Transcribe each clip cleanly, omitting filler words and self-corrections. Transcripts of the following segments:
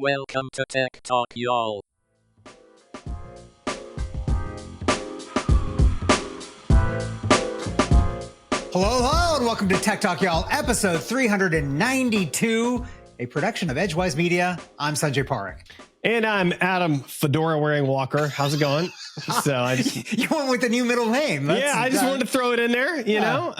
Welcome to Tech Talk, y'all. Hello, and welcome to Tech Talk, y'all, episode 392, a production of Edgewise.Media. I'm Sanjay Parekh. And I'm Adam Fedora-wearing Walker. How's it going? So you went with the new middle name. I just wanted to throw it in there. You know,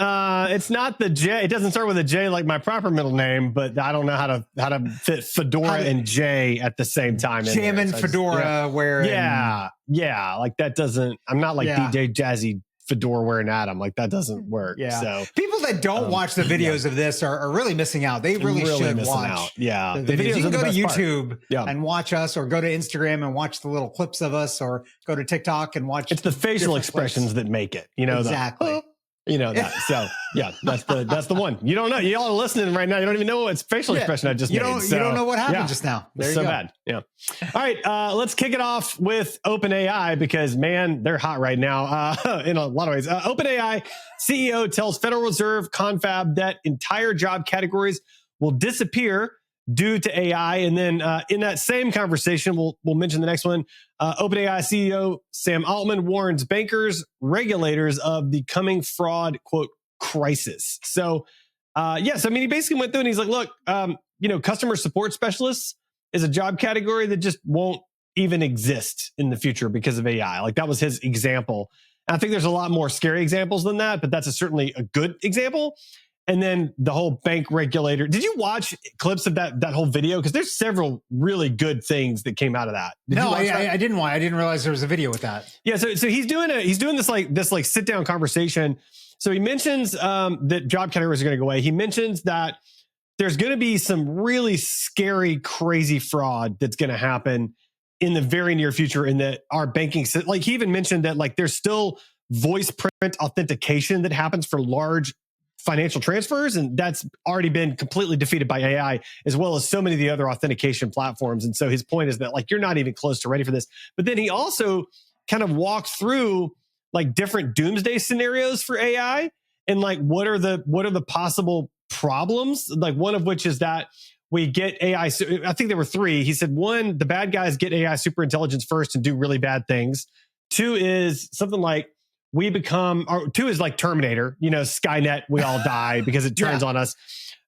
it's not the J. It doesn't start with a J like my proper middle name, but I don't know how to fit Fedora and J at the same time. Jamming so Fedora wearing. Yeah. Like that doesn't. I'm not like DJ Jazzy Fedora wearing Adam. Like that doesn't work. Yeah. So people that don't watch the videos of this are really missing out. They really should watch. Out. Yeah. The videos. You can go to YouTube and watch us, or go to Instagram and watch the little clips of us, or go to TikTok and watch. It's the facial expressions that make it. You know, exactly. You know that. So yeah, that's the one. You don't know. Y'all are listening right now. You don't even know what facial expression I just made. You don't know what happened just now. There you go. Bad. Yeah. All right. Let's kick it off with OpenAI because man, they're hot right now in a lot of ways. OpenAI CEO tells Federal Reserve confab that entire job categories will disappear due to AI. And then in that same conversation, we'll mention the next one. OpenAI CEO Sam Altman warns bankers, regulators of the coming fraud, quote, crisis. So, yes, I mean, he basically went through and he's like, look, customer support specialists is a job category that just won't even exist in the future because of AI. Like that was his example. And I think there's a lot more scary examples than that, but that's certainly a good example. And then the whole bank regulator. Did you watch clips of that whole video? Because there's several really good things that came out of that. I didn't watch. I didn't realize there was a video with that. Yeah, so he's doing this sit down conversation. So he mentions that job categories are going to go away. He mentions that there's going to be some really scary, crazy fraud that's going to happen in the very near future. In that our banking, like he even mentioned that like there's still voice print authentication that happens for large financial transfers, and that's already been completely defeated by AI, as well as so many of the other authentication platforms. And so his point is that like you're not even close to ready for this. But then he also kind of walked through like different doomsday scenarios for AI and like what are the possible problems, like one of which is that we get AI. I think there were three. He said, one, the bad guys get AI super intelligence first and do really bad things. Two is something like we become, or two is like Terminator, Skynet, we all die because it turns on us.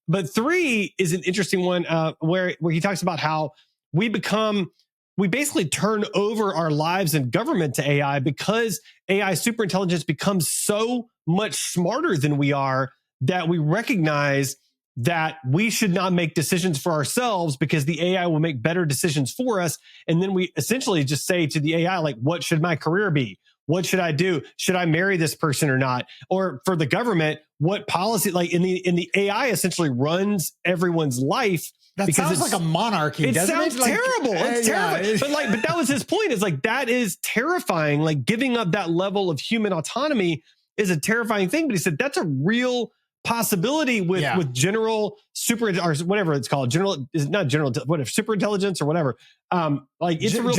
But three is an interesting one where he talks about how we basically turn over our lives and government to AI because AI superintelligence becomes so much smarter than we are that we recognize that we should not make decisions for ourselves because the AI will make better decisions for us. And then we essentially just say to the AI, like, what should my career be? What should I do? Should I marry this person or not? Or for the government, what policy, like in the AI essentially runs everyone's life. That sounds like a monarchy, doesn't it? Sounds terrible. It's terrible. But that was his point, is like, that is terrifying. Like giving up that level of human autonomy is a terrifying thing. But he said, that's a real possibility with general super, or whatever it's called. Super intelligence or whatever. Like it's a real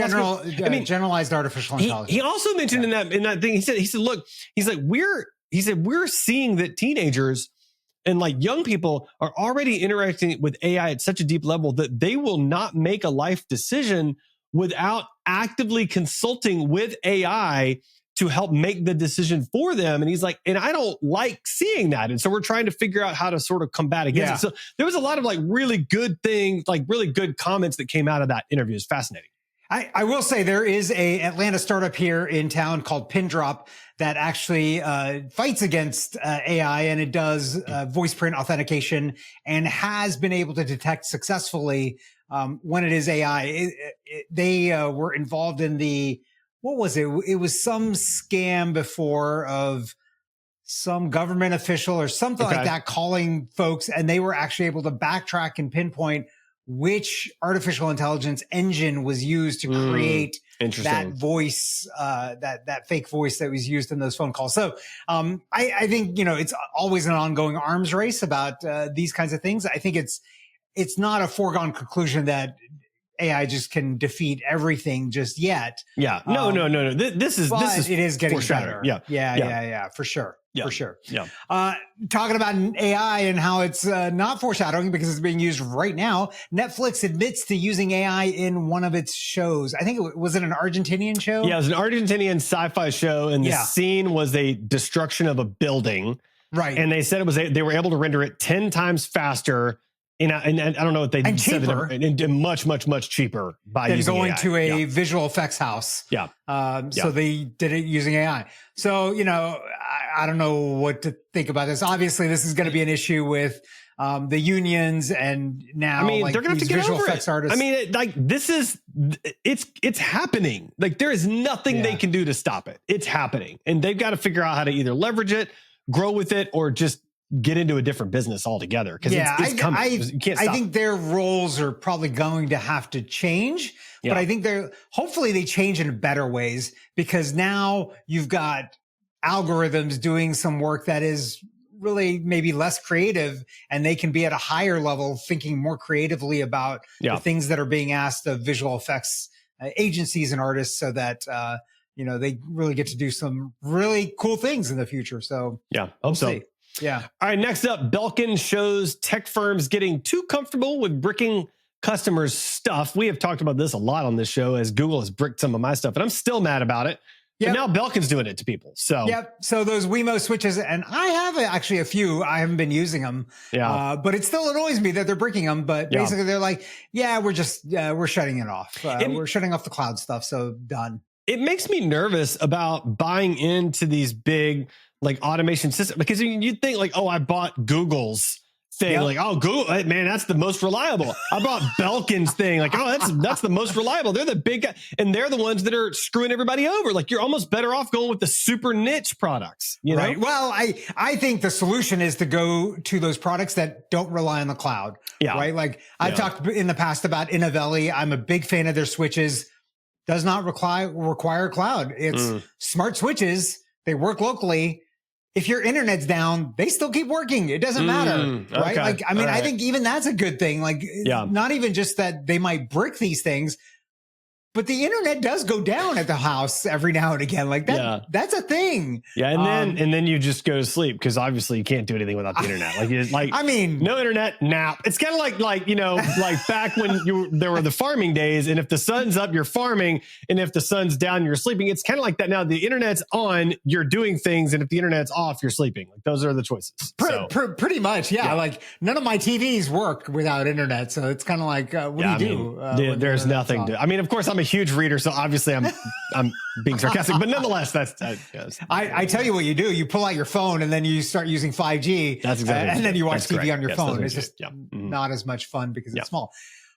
generalized artificial intelligence. He also mentioned in that thing, he said, look, we're seeing that teenagers and like young people are already interacting with AI at such a deep level that they will not make a life decision without actively consulting with AI to help make the decision for them. And he's like, and I don't like seeing that. And so we're trying to figure out how to sort of combat against it. So there was a lot of like really good things, like really good comments that came out of that interview. It's fascinating. I will say there is a Atlanta startup here in town called Pindrop that actually fights against AI, and it does voice print authentication and has been able to detect successfully when it is AI. They were involved in what was it? It was some scam before of some government official or something like that calling folks, and they were actually able to backtrack and pinpoint which artificial intelligence engine was used to create that voice, that fake voice that was used in those phone calls. So I think, it's always an ongoing arms race about these kinds of things. I think it's not a foregone conclusion that AI just can defeat everything just yet. Yeah. No. This is it is getting better. Yeah, for sure. for sure. Yeah. Talking about AI and how it's not foreshadowing because it's being used right now. Netflix admits to using AI in one of its shows. I think was it an Argentinian show? Yeah, it was an Argentinian sci-fi show, and the scene was a destruction of a building. Right. And they said it was they were able to render it 10 times faster. And I don't know what they and said. Cheaper. And much cheaper by than using going AI. to a visual effects house. Yeah. So they did it using AI. So, I don't know what to think about this. Obviously, this is going to be an issue with the unions and now they're going to have to get visual over effects it. artists. It's happening. Like there is nothing they can do to stop it. It's happening. And they've got to figure out how to either leverage it, grow with it, or just get into a different business altogether. Because it's coming. You can't stop. I think their roles are probably going to have to change, but I think hopefully they change in better ways, because now you've got algorithms doing some work that is really maybe less creative, and they can be at a higher level thinking more creatively about the things that are being asked of visual effects agencies and artists, so that they really get to do some really cool things in the future. So hope so. See. Yeah. All right. Next up, Belkin shows tech firms getting too comfortable with bricking customers' stuff. We have talked about this a lot on this show, as Google has bricked some of my stuff, and I'm still mad about it. But now Belkin's doing it to people. So So those Wemo switches, and I have actually a few. I haven't been using them. But it still annoys me that they're bricking them. But basically, they're like, we're shutting it off. We're shutting off the cloud stuff. So done. It makes me nervous about buying into these big automation systems, because you'd think I bought Google's thing, Google, man, that's the most reliable. I bought Belkin's thing, that's the most reliable. They're the big guy, and they're the ones that are screwing everybody over. You're almost better off going with the super niche products, Right. Well, I think the solution is to go to those products that don't rely on the cloud. Right. I've talked in the past about Innovelli. I'm a big fan of their switches. Does not require cloud. It's smart switches. They work locally. If your internet's down, they still keep working. It doesn't matter, right? Okay. I think even that's a good thing. Not even just that they might brick these things, but the internet does go down at the house every now and again. That's a thing. Yeah, and then you just go to sleep, because obviously you can't do anything without the internet. No internet, nap. It's kind of like back when there were the farming days, and if the sun's up, you're farming, and if the sun's down, you're sleeping. It's kind of like that now. The internet's on, you're doing things, and if the internet's off, you're sleeping. Those are the choices. Pretty much, yeah. None of my TVs work without internet, so it's kind of like, what do you do? There's nothing to. Of course, I'm a huge reader, so obviously I'm being sarcastic, but nonetheless, that's I tell you what you do. You pull out your phone, and then you start using 5G. That's exactly and then you watch TV on your phone. It's just Mm-hmm. not as much fun because it's small.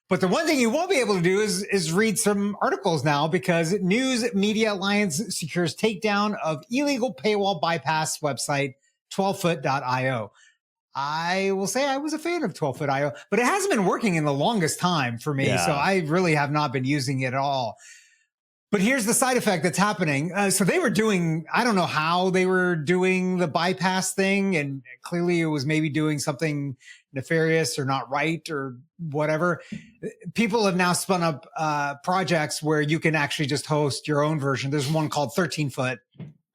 But the one thing you won't be able to do is read some articles now, because News Media Alliance secures takedown of illegal paywall bypass website 12foot.io. I will say I was a fan of 12foot.io, but it hasn't been working in the longest time for me. So I really have not been using it at all. But here's the side effect that's happening. So they were doing, I don't know how they were doing the bypass thing. And clearly it was maybe doing something nefarious or not right or whatever. People have now spun up projects where you can actually just host your own version. There's one called 13foot.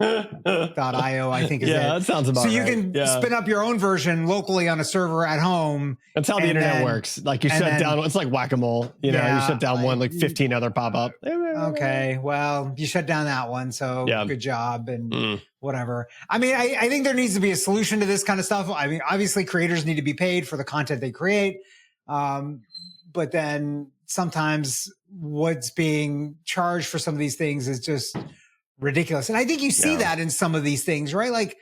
.io, I think is it. That sounds about right. So you right. can spin up your own version locally on a server at home. That's how the internet works. You shut down, it's like whack-a-mole. You shut down one, 15 other pop up. Okay, well, you shut down that one, so good job and whatever. I think there needs to be a solution to this kind of stuff. Obviously creators need to be paid for the content they create. But then sometimes what's being charged for some of these things is just ridiculous. And I think you see that in some of these things, right?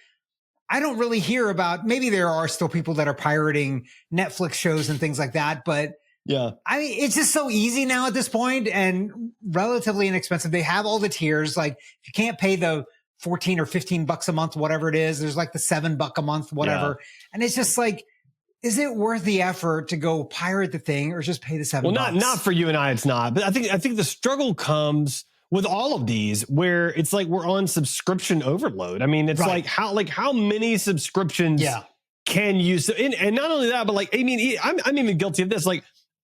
I don't really hear about, maybe there are still people that are pirating Netflix shows and things like that, but it's just so easy now at this point and relatively inexpensive. They have all the tiers. If you can't pay the 14 or 15 bucks a month, whatever it is, there's the $7 a month, whatever. And it's just is it worth the effort to go pirate the thing or just pay the $7? Well, not for you and I, it's not. But I think the struggle comes with all of these, where it's we're on subscription overload. It's how many subscriptions can you? And not only that, but I'm even guilty of this.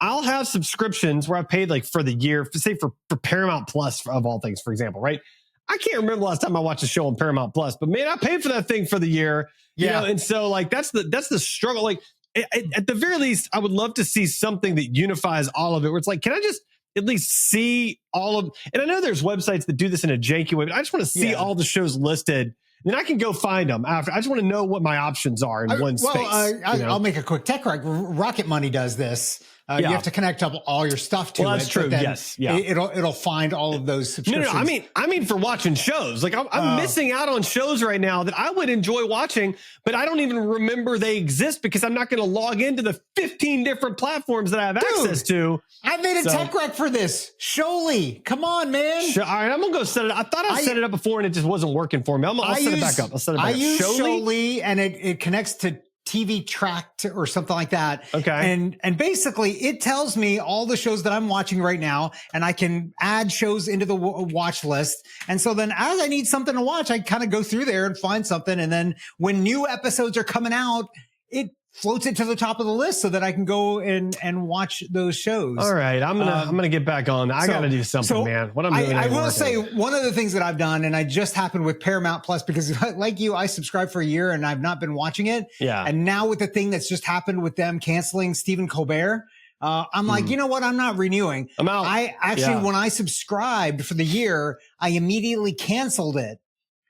I'll have subscriptions where I've paid for the year, say for Paramount Plus of all things, for example, right? I can't remember the last time I watched a show on Paramount Plus, but man, I paid for that thing for the year. You know, and so like that's the struggle. Like at the very least, I would love to see something that unifies all of it, where it's like, can I just at least see all of? And I know there's websites that do this in a janky way, but I just want to see all the shows listed. And then I can go find them after. I just want to know what my options are in one space. I'll make a quick tech rec. Rocket Money does this. You have to connect up all your stuff to it. That's true. Yes. Yeah. It'll find all of those subscriptions. No. I mean for watching shows. Like I'm missing out on shows right now that I would enjoy watching, but I don't even remember they exist because I'm not going to log into the 15 different platforms that I have access to. I made a tech rec for this. Surely. Come on, man. All right. I'm going to go set it up. I thought I set it up before and it just wasn't working for me. I'll set it back up. I use Surely and it connects to TV Tracked or something like that. Okay. And basically it tells me all the shows that I'm watching right now, and I can add shows into the watch list. And so then as I need something to watch, I kind of go through there and find something. And then when new episodes are coming out, it floats it to the top of the list so that I can go and watch those shows. All right. I'm gonna get back on. I got to do something, man. What I'm doing. I will say one of the things that I've done, and I just happened with Paramount Plus, because like you, I subscribed for a year and I've not been watching it. Yeah. And now with the thing that's just happened with them canceling Stephen Colbert, I'm like, you know what? I'm not renewing. I'm out. I actually, when I subscribed for the year, I immediately canceled it,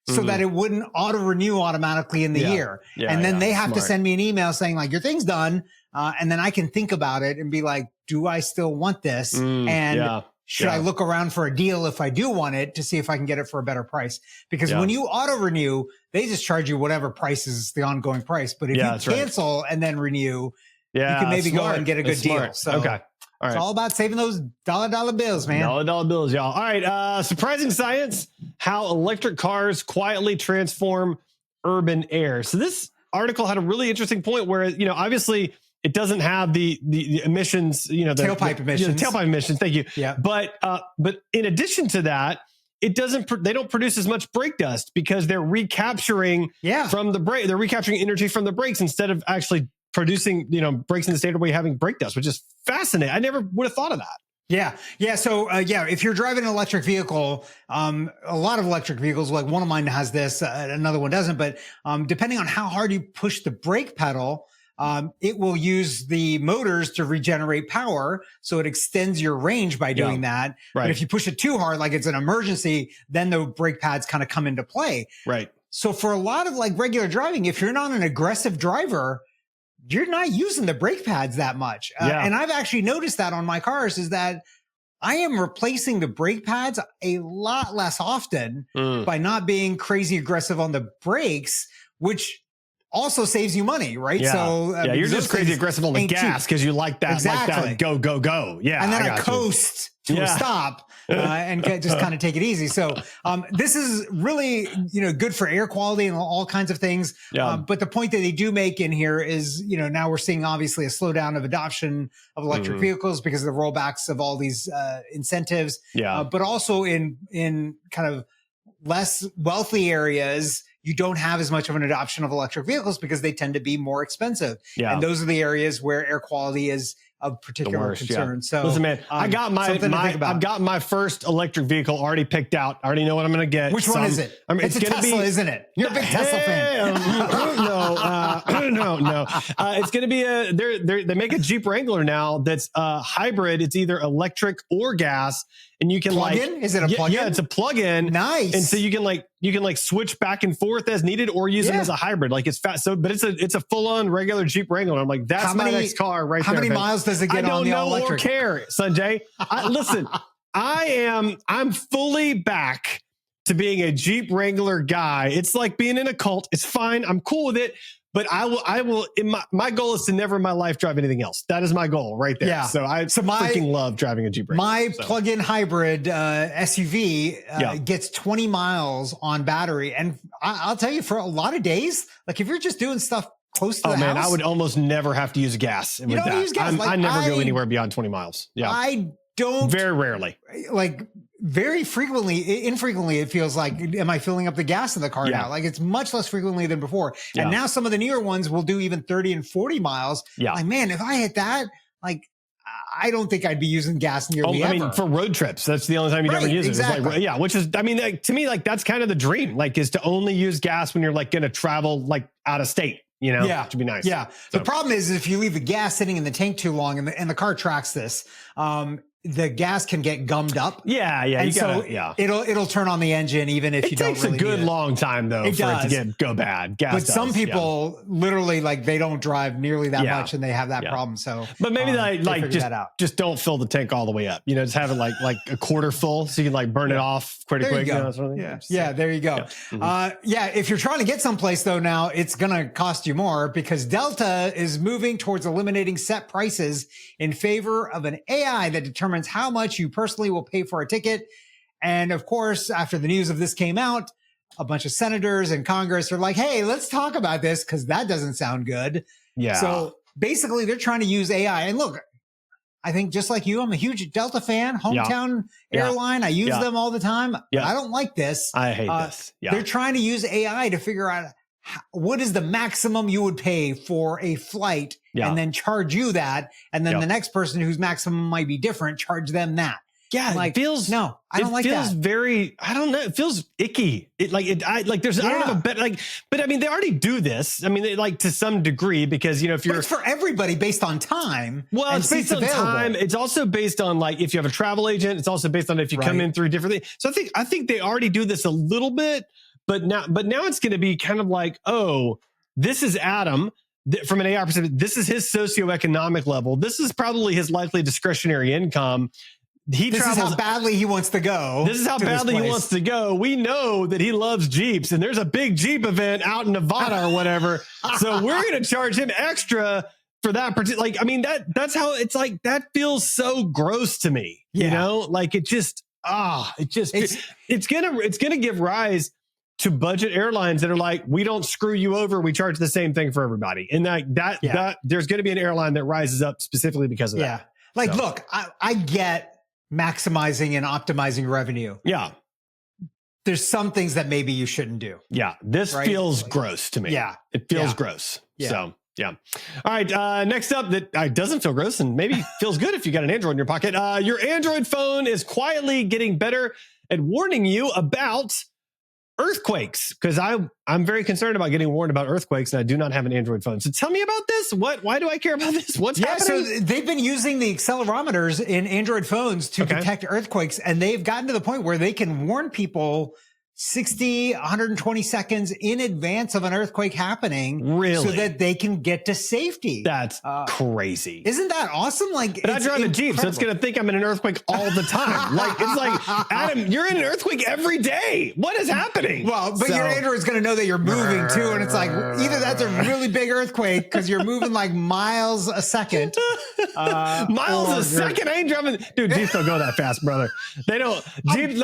so that it wouldn't auto renew automatically in the year. And then they have to send me an email saying like, your thing's done. And then I can think about it and be like, do I still want this? And should I look around for a deal if I do want it to see if I can get it for a better price? Because when you auto renew, they just charge you whatever price is the ongoing price. But if you cancel and then renew, you can maybe go and get a good deal. So all right. It's all about saving those dollar bills, man. Dollar bills, y'all. All right. Surprising science, how electric cars quietly transform urban air. So this article had a really interesting point where, you know, obviously it doesn't have the emissions, you know, the tailpipe emissions. Tailpipe emissions. Thank you. Yeah. But in addition to that, they don't produce as much brake dust because they're recapturing from the brake. They're recapturing energy from the brakes instead of actually producing, you know, brakes in the standard way, having brake dust, which is fascinating. I never would have thought of that. Yeah. So, if you're driving an electric vehicle, a lot of electric vehicles, like one of mine has this, another one doesn't, but, depending on how hard you push the brake pedal, it will use the motors to regenerate power. So it extends your range by doing that. Right. But if you push it too hard, like it's an emergency, then the brake pads kind of come into play. Right. So for a lot of like regular driving, if you're not an aggressive driver, you're not using the brake pads that much. And I've actually noticed that on my cars is that I am replacing the brake pads a lot less often by not being crazy aggressive on the brakes, which also saves you money, right? Yeah. So you're just crazy aggressive on the gas because you like that, exactly. like that go. Yeah. And then I coast to a stop and just kind of take it easy. So this is really, you know, good for air quality and all kinds of things. But the point that they do make in here is, you know, now we're seeing obviously a slowdown of adoption of electric vehicles because of the rollbacks of all these incentives. But also in kind of less wealthy areas, you don't have as much of an adoption of electric vehicles because they tend to be more expensive. And those are the areas where air quality is of particular concern. So listen, man, I've got my first electric vehicle already picked out. I already know what I'm going to get. Which one is it? I mean, it's a Tesla, isn't it? You're a big Tesla fan. No. It's going to be they make a Jeep Wrangler now that's hybrid. It's either electric or gas. And you can plug-in? Is it a plug-in? Yeah, it's a plug-in. Nice. And so you can switch back and forth as needed or use them as a hybrid. Like it's fast. So, but it's a full-on regular Jeep Wrangler. I'm like, that's my next car right there. How many miles does it get on the all-electric? I don't know or care, Sanjay. Listen, I'm fully back to being a Jeep Wrangler guy. It's like being in a cult. It's fine. I'm cool with it. But I will. My goal is to never in my life drive anything else. That is my goal right there. So I freaking love driving a Jeep Wrangler. My plug-in hybrid SUV gets 20 miles on battery, and I'll tell you, for a lot of days, like if you're just doing stuff close to the house, I would almost never have to use gas. You don't use gas. I never go anywhere beyond 20 miles. Yeah, I don't. Very rarely. Like very infrequently, it feels like, am I filling up the gas in the car now? Like it's much less frequently than before. And now some of the newer ones will do even 30 and 40 miles. Like, man, if I hit that, like I don't think I'd be using gas nearly ever. I mean, for road trips, that's the only time you'd ever use it. Exactly. It's like, yeah, which is, I mean, to me, like, that's kind of the dream, like, is to only use gas when you're like going to travel like out of state, you know? Yeah. Which would be nice. Yeah. So. The problem is if you leave the gas sitting in the tank too long and the car tracks this, the gas can get gummed up. Yeah, yeah. And it'll turn on the engine even if you don't really need it. It takes a good long time though for it to go bad. Gas but some people literally like they don't drive nearly that much and they have that problem. So, but maybe just don't fill the tank all the way up. You know, just have it like a quarter full so you can like burn it off pretty quick. You know, sort of there you go. Yeah. If you're trying to get someplace though now, it's gonna cost you more because Delta is moving towards eliminating set prices in favor of an AI that determines how much you personally will pay for a ticket. And of course, after the news of this came out, a bunch of senators and Congress are like, hey, let's talk about this because that doesn't sound good. Yeah. So basically, they're trying to use AI. And look, I think just like you, I'm a huge Delta fan, hometown airline. I use them all the time. I don't like this. I hate this. Yeah. They're trying to use AI to figure out what is the maximum you would pay for a flight and then charge you that. And then the next person whose maximum might be different, charge them that. Yeah. Like, it feels, no, I don't like that. It feels very, I don't know. It feels icky. There's, I don't have a bet, but I mean, they already do this. I mean, to some degree, because, you know, if you're, but it's for everybody based on time. Well, it's based on time. It's also based on like, if you have a travel agent, it's also based on if you come in through different things. So I think they already do this a little bit. But now it's going to be kind of like, oh, this is Adam from an AI perspective. This is his socioeconomic level. This is probably his likely discretionary income. This is how badly he wants to go. This is how badly he wants to go. We know that he loves Jeeps, and there's a big Jeep event out in Nevada or whatever. So we're going to charge him extra for that particular. Like, I mean, that's how it's like. That feels so gross to me. You know, like it's gonna give rise to budget airlines that are like, we don't screw you over. We charge the same thing for everybody. And that there's going to be an airline that rises up specifically because of that. Like, look, I get maximizing and optimizing revenue. Yeah. There's some things that maybe you shouldn't do. Yeah. This feels gross to me. Yeah. It feels gross. Yeah. So, yeah. All right. Next up, that doesn't feel gross and maybe feels good if you got an Android in your pocket. Your Android phone is quietly getting better at warning you about earthquakes, because I'm very concerned about getting warned about earthquakes, and I do not have an Android phone. So tell me about this. Why do I care about this? What's happening? So they've been using the accelerometers in Android phones to detect earthquakes, and they've gotten to the point where they can warn people 60, 120 seconds in advance of an earthquake happening. Really? So that they can get to safety. That's crazy. Isn't that awesome? Like, but I drive a Jeep, so it's going to think I'm in an earthquake all the time. Like, it's like, Adam, you're in an earthquake every day. What is happening? Well, but your Android's going to know that you're moving too. And it's like, either that's a really big earthquake because you're moving like miles a second. Miles a second? I ain't driving. Dude, Jeeps don't go that fast, brother. They don't. Jeeps,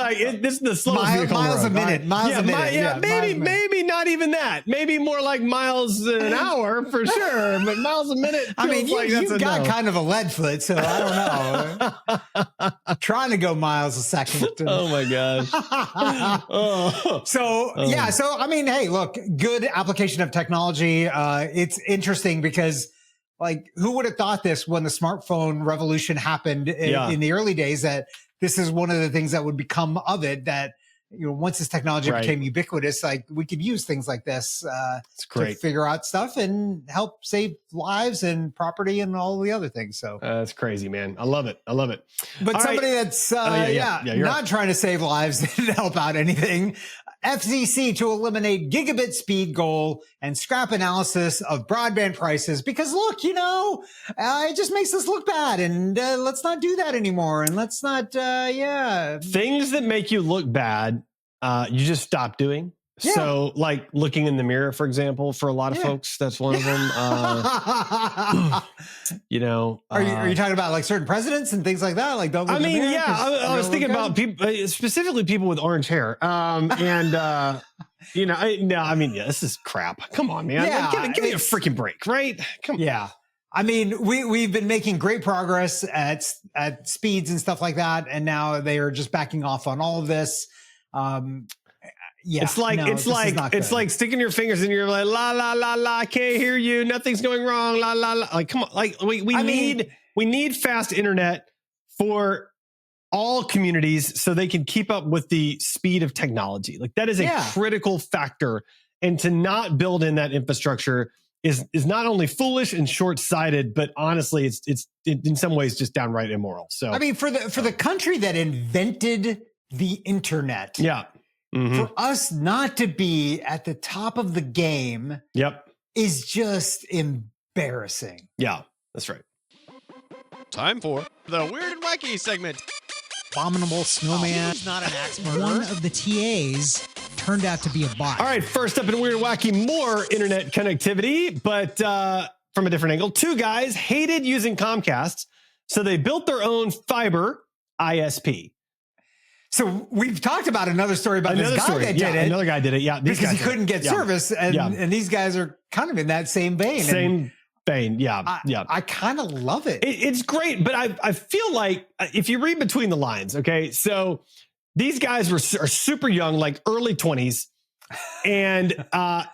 this is the slowest vehicle in the world. Miles a minute. Maybe not even that. Maybe more like miles an hour for sure. But miles a minute. I mean, you've got kind of a lead foot, so I don't know. Trying to go miles a second. Oh my gosh. So I mean, hey, look, good application of technology. It's interesting because, like, who would have thought this when the smartphone revolution happened in the early days, that this is one of the things that would become of it, that, you know, once this technology became ubiquitous, like, we could use things like this to figure out stuff and help save lives and property and all the other things. So that's crazy, man. I love it. But all somebody that's not trying to save lives and help out anything. FCC to eliminate gigabit speed goal and scrap analysis of broadband prices, because look, you know, it just makes us look bad, and let's not do that anymore. And let's not, things that make you look bad, you just stop doing. Yeah. So, like looking in the mirror, for example, for a lot of folks, that's one of them. You know, are you talking about like certain presidents and things like that? Like, don't look in the mirror? I was thinking about people, specifically people with orange hair. You know, this is crap. Come on, man. Give me a freaking break, right? Come on. Yeah. I mean, we've been making great progress at speeds and stuff like that, and now they are just backing off on all of this. It's like sticking your fingers in your like, la la la la, I can't hear you, nothing's going wrong, la la la. Like, come on, like we need we need fast internet for all communities so they can keep up with the speed of technology. Like that is a critical factor. And to not build in that infrastructure is not only foolish and short-sighted, but honestly, it's in some ways just downright immoral. So I mean, for the country that invented the internet, for us not to be at the top of the game, is just embarrassing. Yeah, that's right. Time for the Weird and Wacky segment. Abominable snowman. He's not an axe murderer. One of the TAs turned out to be a bot. All right, first up in Weird and Wacky, more internet connectivity, but from a different angle. Two guys hated using Comcast, so they built their own fiber ISP. So we've talked about another story about this guy that did it. Another guy did it, because he couldn't get service, and these guys are kind of in that same vein. I kind of love it. It's great, but I feel like if you read between the lines, okay, so these guys are super young, like early 20s, and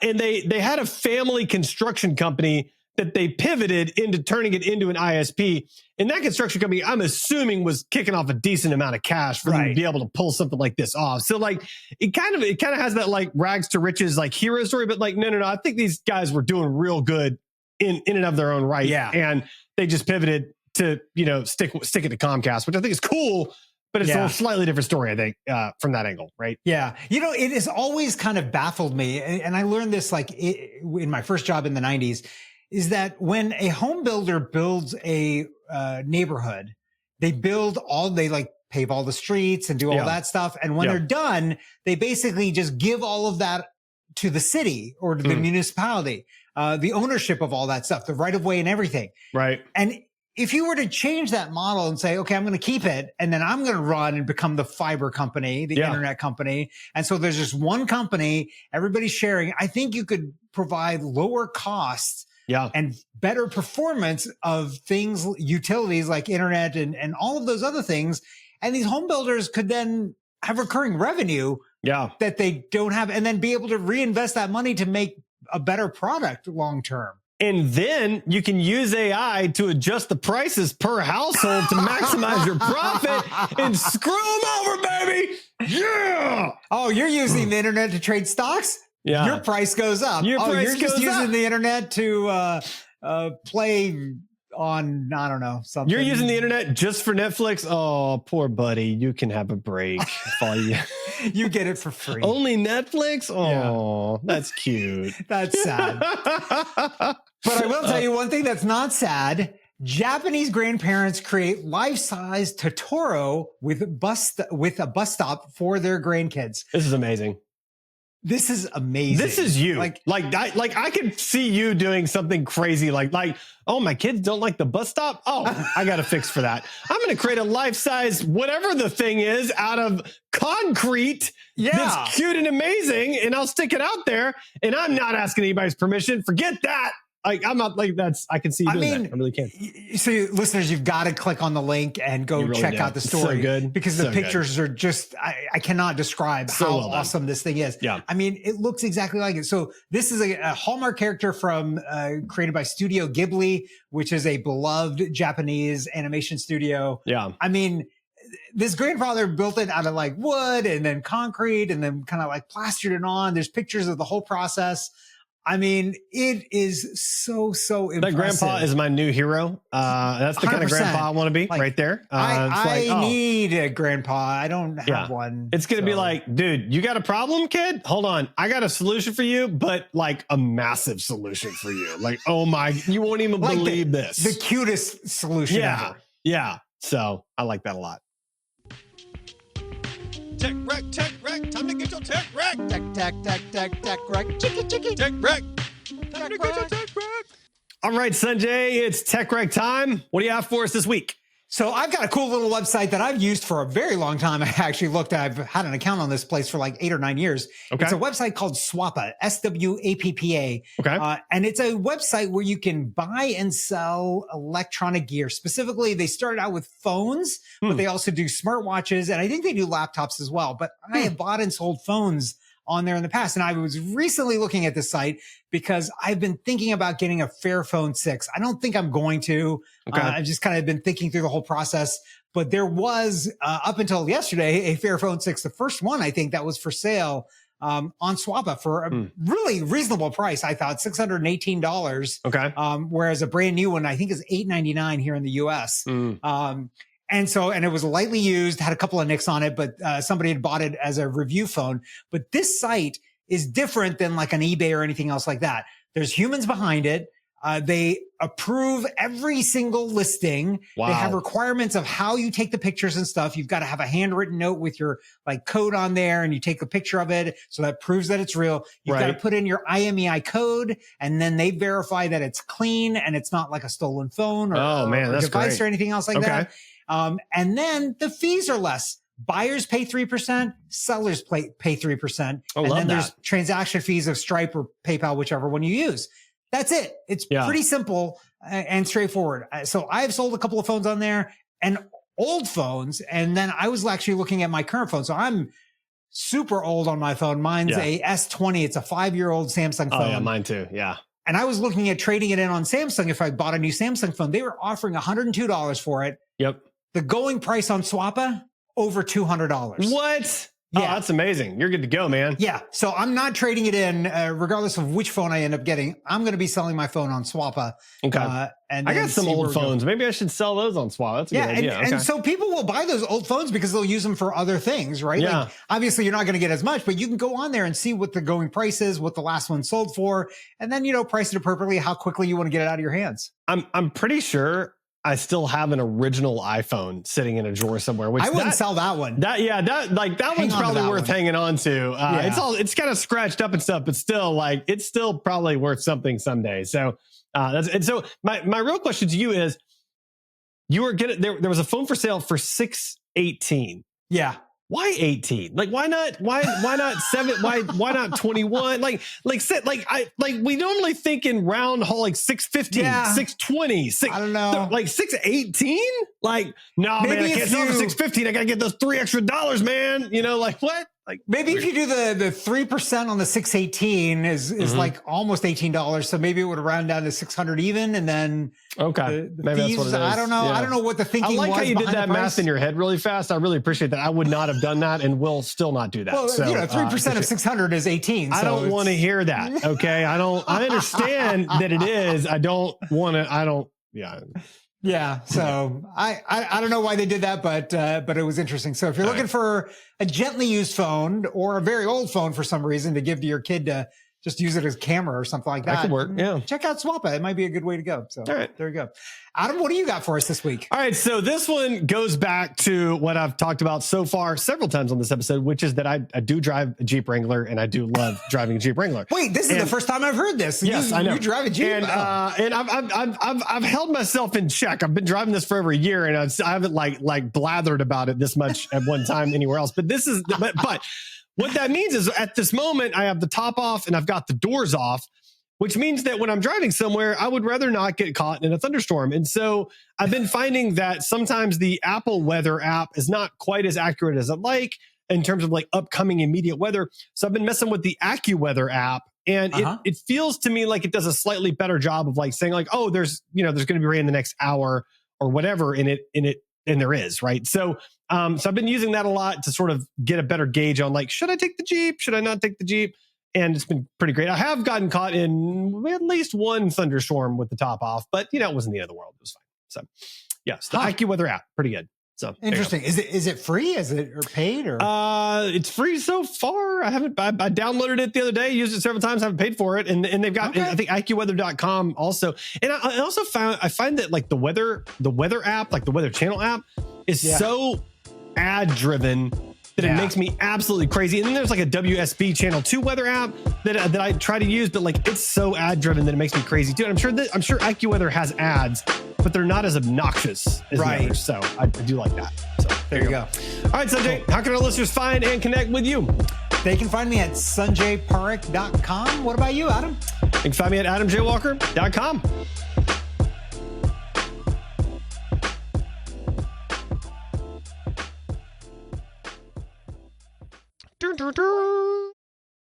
they had a family construction company that they pivoted into turning it into an ISP. And that construction company, I'm assuming, was kicking off a decent amount of cash for them to be able to pull something like this off. So like it kind of has that like rags to riches like hero story, but like no, I think these guys were doing real good in and of their own right. Yeah. And they just pivoted to, stick it to Comcast, which I think is cool, but it's a slightly different story, I think, from that angle, right? Yeah. It has always kind of baffled me. And I learned this like in my first job in the 90s, is that when a home builder builds a neighborhood, they like pave all the streets and do all that stuff. And when they're done, they basically just give all of that to the city or to the municipality, the ownership of all that stuff, the right of way and everything. Right. And if you were to change that model and say, okay, I'm going to keep it, and then I'm going to run and become the fiber company, the internet company. And so there's just one company, everybody's sharing. I think you could provide lower costs and better performance of things, utilities like internet and all of those other things. And these home builders could then have recurring revenue that they don't have, and then be able to reinvest that money to make a better product long term. And then you can use AI to adjust the prices per household to maximize your profit and screw them over, baby. Yeah. Oh, you're using the internet to trade stocks? Yeah. Your price goes up. You're just using the internet to play on, I don't know, something. You're using the internet just for Netflix? Oh, poor buddy. You can have a break. You get it for free. Only Netflix? Oh, that's cute. That's sad. But I will tell you one thing that's not sad. Japanese grandparents create life-size Totoro with a bus stop for their grandkids. This is amazing. This is amazing. This is you. Like I can see you doing something crazy like, oh, my kids don't like the bus stop. Oh, I got a fix for that. I'm going to create a life-size, whatever the thing is, out of concrete. That's cute and amazing. And I'll stick it out there. And I'm not asking anybody's permission. Forget that. Like, I'm not like I can see you doing that. I really can. So listeners, you've got to click on the link and go really check out the story. So good. Because the pictures are just, I cannot describe how awesome this thing is. Yeah. I mean, it looks exactly like it. So this is a Hallmark character from, created by Studio Ghibli, which is a beloved Japanese animation studio. Yeah. I mean, this grandfather built it out of like wood and then concrete and then kind of like plastered it on. There's pictures of the whole process. I mean, it is so impressive. That grandpa is my new hero. That's the kind of grandpa I want to be, like, right there. I need a grandpa. I don't have one. It's going to be like, dude, you got a problem, kid? Hold on. I got a solution for you, but like a massive solution for you. Like, oh my, you won't even believe this. The cutest solution ever. Yeah. So I like that a lot. Tech wreck, time to get your tech wreck. Tech wreck. Chicky. Tech wreck. Time to get your tech wreck. All right, Sanjay, it's tech wreck time. What do you have for us this week? So I've got a cool little website that I've used for a very long time. I actually I've had an account on this place for like 8 or 9 years. Okay. It's a website called Swappa, SWAPPA. Okay. And it's a website where you can buy and sell electronic gear. Specifically, they started out with phones, but they also do smartwatches. And I think they do laptops as well. But I have bought and sold phones on there in the past. And I was recently looking at this site because I've been thinking about getting a Fairphone 6. I don't think I'm going to. Okay. I've just kind of been thinking through the whole process. But there was, up until yesterday, a Fairphone 6, the first one, I think, that was for sale on Swappa for a really reasonable price. I thought $618. Okay. Whereas a brand new one, I think, is $899 here in the US. And it was lightly used, had a couple of nicks on it, but somebody had bought it as a review phone. But this site is different than like an eBay or anything else like that. There's humans behind it. They approve every single listing. Wow. They have requirements of how you take the pictures and stuff. You've got to have a handwritten note with your like code on there, and you take a picture of it. So that proves that it's real. You've got to put in your IMEI code, and then they verify that it's clean and it's not like a stolen phone or device great. or anything else like that. And then the fees are less. Buyers pay 3%, sellers pay 3%. And then there's transaction fees of Stripe or PayPal, whichever one you use. That's it. It's pretty simple and straightforward. So I've sold a couple of phones on there and old phones. And then I was actually looking at my current phone. So I'm super old on my phone. Mine's a S20. It's a 5-year-old Samsung phone. Oh yeah, mine too. Yeah. And I was looking at trading it in on Samsung. If I bought a new Samsung phone, they were offering $102 for it. Yep. The going price on Swappa, over $200. What? Yeah. Oh, that's amazing. You're good to go, man. Yeah. So I'm not trading it in, regardless of which phone I end up getting. I'm going to be selling my phone on Swappa. Okay. And I got some old phones. Maybe I should sell those on Swappa. That's a good idea. And so people will buy those old phones because they'll use them for other things, right? Yeah. Like, obviously you're not going to get as much, but you can go on there and see what the going price is, what the last one sold for, and then, price it appropriately, how quickly you want to get it out of your hands. I'm pretty sure I still have an original iPhone sitting in a drawer somewhere. Which I wouldn't sell that one. That one's probably worth hanging on to. It's kind of scratched up and stuff, but still, it's still probably worth something someday. So so my real question to you is, you were getting there was a phone for sale for $618. Yeah. Why 18? Why not 7? Why not 21? We normally think in round hole, 615, 620, I don't know. 618? No, man, I can't sell for 615. I gotta get those $3 extra, man. What? Maybe if you do the 3% on the 618 is almost $18. So maybe it would round down to 600 even. And then the maybe fees, that's what it is. I don't know. Yeah. I don't know what the thinking was. I like how you did that math in your head really fast. I really appreciate that. I would not have done that and will still not do that. Well, 3% of 600 is 18. I don't want to hear that. Okay. I understand that it is. I don't want to, yeah. Yeah. So I don't know why they did that, but it was interesting. So if you're looking for a gently used phone or a very old phone for some reason to give to your kid to just use it as a camera or something like that. That could work. Yeah. Check out Swappa. It might be a good way to go. So there you go. Adam, what do you got for us this week? All right. So this one goes back to what I've talked about so far several times on this episode, which is that I do drive a Jeep Wrangler and I do love driving a Jeep Wrangler. Wait, this is the first time I've heard this. Yes, I know. You drive a Jeep. And I've held myself in check. I've been driving this for over a year and I haven't blathered about it this much at one time anywhere else. But but what that means is at this moment, I have the top off and I've got the doors off, which means that when I'm driving somewhere, I would rather not get caught in a thunderstorm. And so I've been finding that sometimes the Apple weather app is not quite as accurate as I'd like in terms of upcoming immediate weather. So I've been messing with the AccuWeather app, and it feels to me like it does a slightly better job of saying oh, there's going to be rain the next hour or whatever and there is, right? So I've been using that a lot to sort of get a better gauge on should I take the Jeep? Should I not take the Jeep? And it's been pretty great. I have gotten caught in at least one thunderstorm with the top off, but it wasn't the end of the world. It was fine. So yes, the AccuWeather app, pretty good. So interesting. Is it free? Is it or paid or? It's free so far. I downloaded it the other day, used it several times, haven't paid for it. And they've got, I think AccuWeather.com also. And I also find that the weather app, the Weather Channel app is so ad driven that it makes me absolutely crazy. And then there's a WSB Channel 2 weather app that I try to use, but it's so ad driven that it makes me crazy too. And I'm sure AccuWeather has ads, but they're not as obnoxious as the others. So I do like that. So there you go. All right, Sanjay, how can our listeners find and connect with you? They can find me at sanjayparekh.com. What about you, Adam? You can find me at adamjwalker.com. Dun, dun, dun.